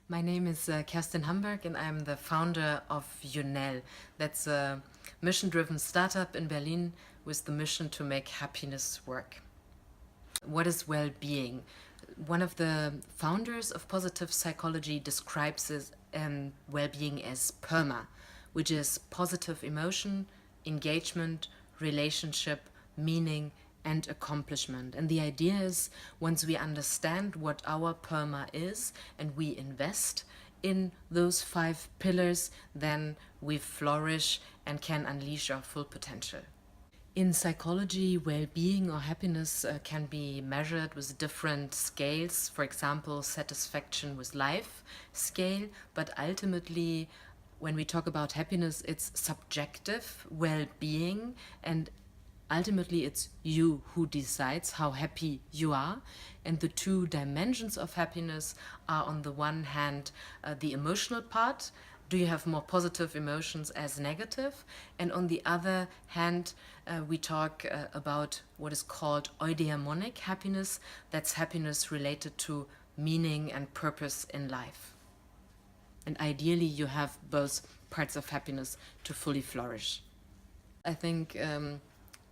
My name is Kerstin Humberg and I'm the founder of Yunel. That's a mission-driven startup in Berlin with the mission to make happiness work. What is well-being? One of the founders of positive psychology describes well-being as PERMA, which is positive emotion, engagement, relationship, meaning, and accomplishment. And the idea is, once we understand what our PERMA is and we invest in those 5 pillars, then we flourish and can unleash our full potential. In psychology, well-being or happiness can be measured with different scales. For example, satisfaction with life scale, but ultimately when we talk about happiness, it's subjective well-being, and ultimately it's you who decides how happy you are. And the 2 dimensions of happiness are, on the one hand, the emotional part. Do you have more positive emotions as negative? And on the other hand, we talk about what is called eudaimonic happiness. That's happiness related to meaning and purpose in life. And ideally, you have both parts of happiness to fully flourish. I think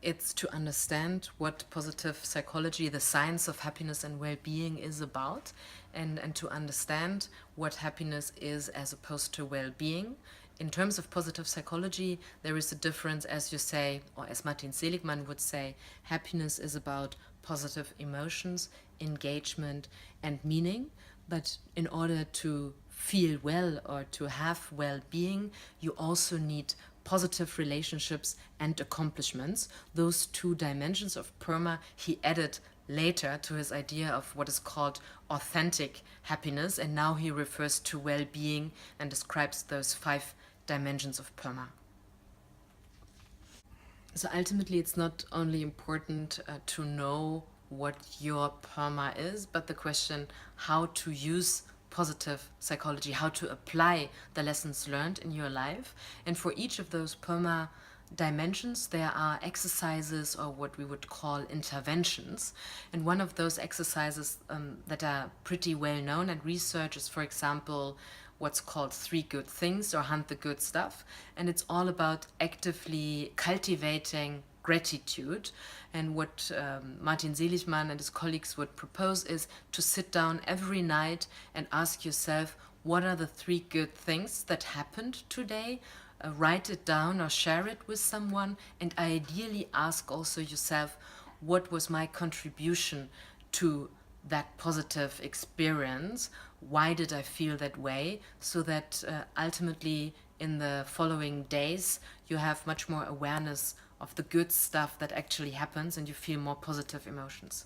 it's to understand what positive psychology, the science of happiness and well-being, is about, and to understand what happiness is as opposed to well-being. In terms of positive psychology, there is a difference, as you say, or as Martin Seligman would say, happiness is about positive emotions, engagement, and meaning. But in order to feel well or to have well-being, you also need positive relationships and accomplishments. Those 2 dimensions of PERMA he added later to his idea of what is called authentic happiness, and now he refers to well-being and describes those 5 dimensions of PERMA. So ultimately, it's not only important to know what your PERMA is, but the question how to use positive psychology, how to apply the lessons learned in your life. And for each of those PERMA dimensions, there are exercises, or what we would call interventions. And one of those exercises that are pretty well known and research is, for example, what's called 3 good things, or hunt the good stuff. And it's all about actively cultivating gratitude. And what Martin Seligman and his colleagues would propose is to sit down every night and ask yourself, what are the 3 good things that happened today? Write it down or share it with someone, and ideally ask also yourself, what was my contribution to that positive experience? Why did I feel that way? So that ultimately in the following days you have much more awareness of the good stuff that actually happens and you feel more positive emotions.